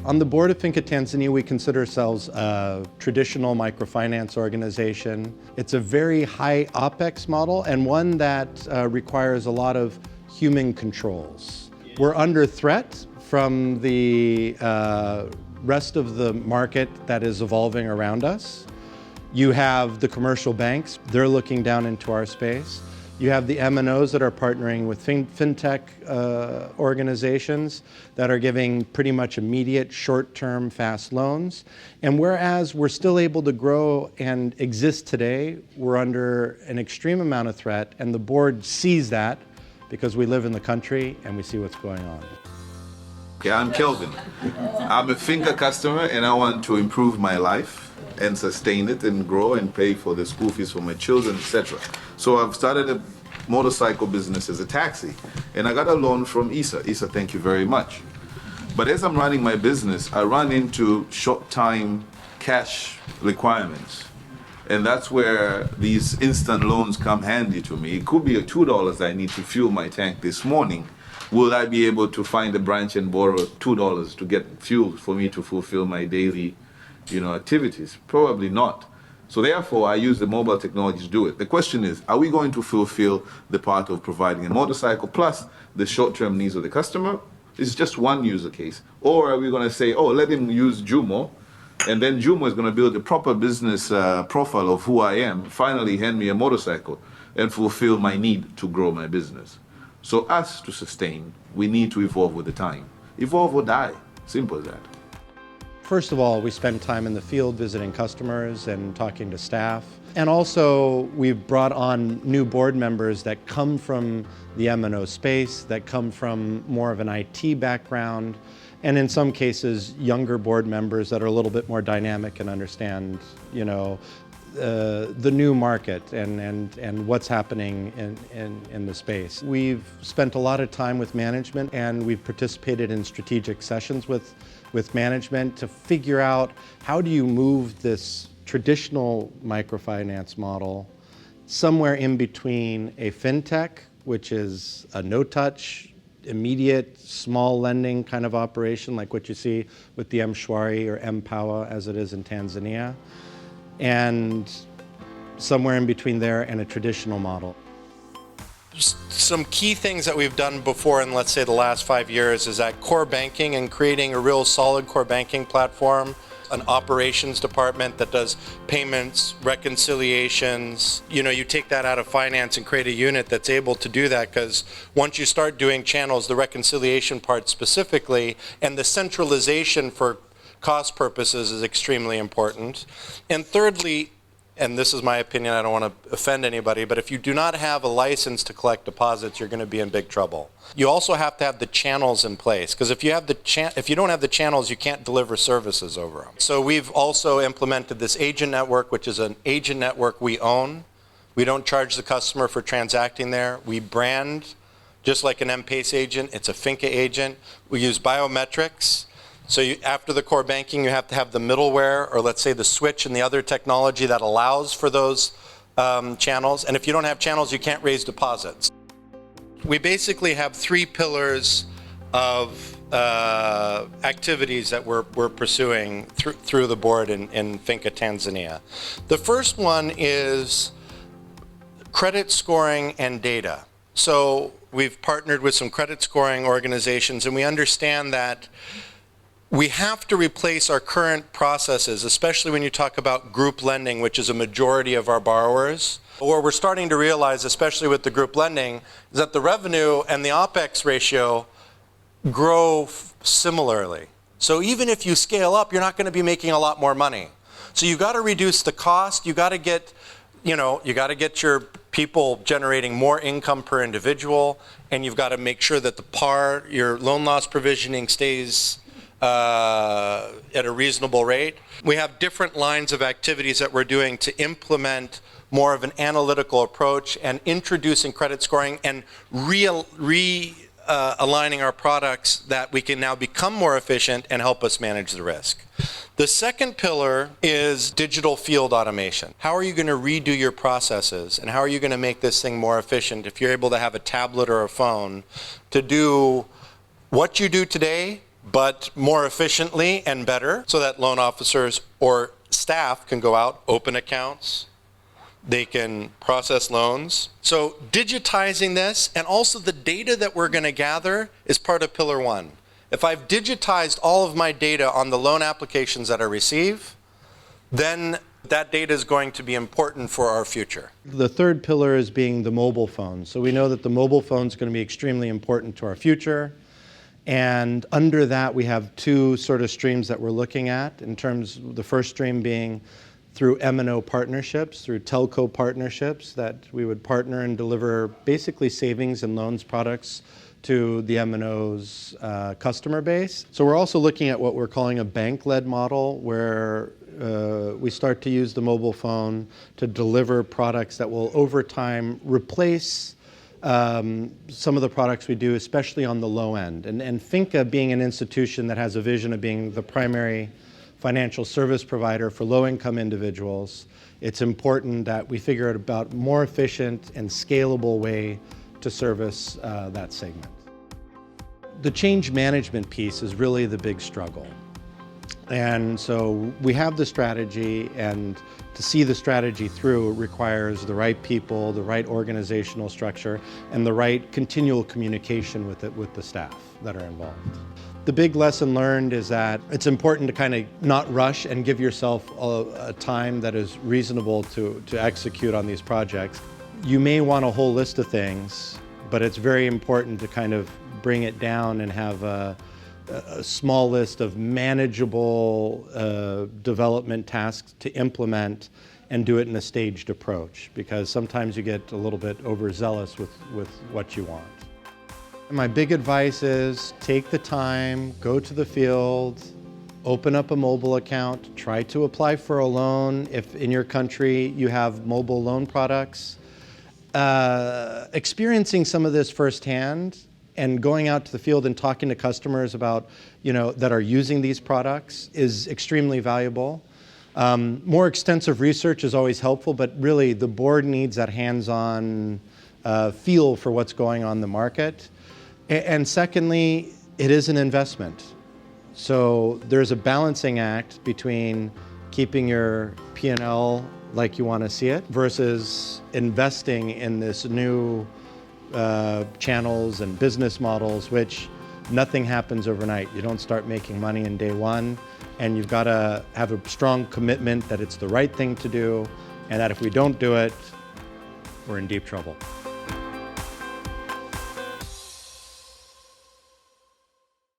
On the board of FINCA Tanzania, we consider ourselves a traditional microfinance organization. It's a very high OpEx model and one that requires a lot of human controls. We're under threat from the rest of the market that is evolving around us. You have the commercial banks, they're looking down into our space. You have the MNOs that are partnering with fintech organizations that are giving pretty much immediate, short-term, fast loans. And whereas we're still able to grow and exist today, we're under an extreme amount of threat, and the board sees that because we live in the country and we see what's going on. Okay, I'm Kelvin. I'm a FINCA customer and I want to improve my life and sustain it and grow and pay for the school fees for my children, etc. So I've started a motorcycle business as a taxi, and I got a loan from ISA. ISA, thank you very much. But as I'm running my business, I run into short-time cash requirements. And that's where these instant loans come handy to me. It could be $2 I need to fuel my tank this morning. Will I be able to find a branch and borrow $2 to get fuel for me to fulfill my daily activities? Probably not. So therefore, I use the mobile technology to do it. The question is, are we going to fulfill the part of providing a motorcycle plus the short-term needs of the customer? It's just one user case. Or are we going to say, oh, let him use Jumo, and then Jumo is going to build a proper business profile of who I am, finally hand me a motorcycle, and fulfill my need to grow my business. So us to sustain, we need to evolve with the time. Evolve or die, simple as that. First of all, we spend time in the field visiting customers and talking to staff. And also, we've brought on new board members that come from the MNO space, that come from more of an IT background, and in some cases, younger board members that are a little bit more dynamic and understand, the new market and what's happening in the space. We've spent a lot of time with management, and we've participated in strategic sessions with management to figure out how do you move this traditional microfinance model somewhere in between a fintech, which is a no-touch, immediate, small lending kind of operation like what you see with the M-Shwari or M-Power as it is in Tanzania, and somewhere in between there and a traditional model. Some key things that we've done before in, let's say, the last 5 years is that core banking and creating a real solid core banking platform, an operations department that does payments, reconciliations. You take that out of finance and create a unit that's able to do that, because once you start doing channels, the reconciliation part specifically, and the centralization for cost purposes is extremely important. And thirdly, and this is my opinion, I don't want to offend anybody, but if you do not have a license to collect deposits, you're going to be in big trouble. You also have to have the channels in place, because if you don't have the channels, you can't deliver services over them. So we've also implemented this agent network, which is an agent network we own. We don't charge the customer for transacting there. We brand just like an M-Pace agent. It's a FINCA agent. We use biometrics. So after the core banking, you have to have the middleware, or let's say the switch and the other technology that allows for those channels. And if you don't have channels, you can't raise deposits. We basically have 3 pillars of activities that we're pursuing through the board in FINCA Tanzania. The first one is credit scoring and data. So we've partnered with some credit scoring organizations, and we understand that we have to replace our current processes, especially when you talk about group lending, which is a majority of our borrowers. What we're starting to realize, especially with the group lending, is that the revenue and the OpEx ratio grow similarly. So even if you scale up, you're not going to be making a lot more money. So you've got to reduce the cost. You got to get, your people generating more income per individual, and you've got to make sure that your loan loss provisioning stays at a reasonable rate. We have different lines of activities that we're doing to implement more of an analytical approach and introducing credit scoring and aligning our products that we can now become more efficient and help us manage the risk. The second pillar is digital field automation. How are you going to redo your processes, and how are you going to make this thing more efficient if you're able to have a tablet or a phone to do what you do today but more efficiently and better so that loan officers or staff can go out, open accounts, they can process loans. So digitizing this and also the data that we're going to gather is part of Pillar 1. If I've digitized all of my data on the loan applications that I receive, then that data is going to be important for our future. The third pillar is being the mobile phone. So we know that the mobile phone is going to be extremely important to our future. And under that, we have two sort of streams that we're looking at in terms of the first stream being through M&O partnerships, through telco partnerships that we would partner and deliver basically savings and loans products to the M&O's customer base. So we're also looking at what we're calling a bank-led model where we start to use the mobile phone to deliver products that will over time replace some of the products we do, especially on the low end. And FINCA being an institution that has a vision of being the primary financial service provider for low-income individuals, it's important that we figure out about more efficient and scalable way to service that segment. The change management piece is really the big struggle. And so we have the strategy, and to see the strategy through requires the right people, the right organizational structure, and the right continual communication with the staff that are involved. The big lesson learned is that it's important to kind of not rush and give yourself a time that is reasonable to execute on these projects. You may want a whole list of things, but it's very important to kind of bring it down and have a small list of manageable development tasks to implement and do it in a staged approach, because sometimes you get a little bit overzealous with what you want. My big advice is take the time, go to the field, open up a mobile account, try to apply for a loan if in your country you have mobile loan products. Experiencing some of this firsthand and going out to the field and talking to customers about, that are using these products is extremely valuable. More extensive research is always helpful, but really the board needs that hands-on feel for what's going on in the market. And secondly, it is an investment. So there's a balancing act between keeping your P&L like you want to see it versus investing in this new channels and business models, which nothing happens overnight. You don't start making money in day one, and you've got to have a strong commitment that it's the right thing to do, and that if we don't do it, we're in deep trouble.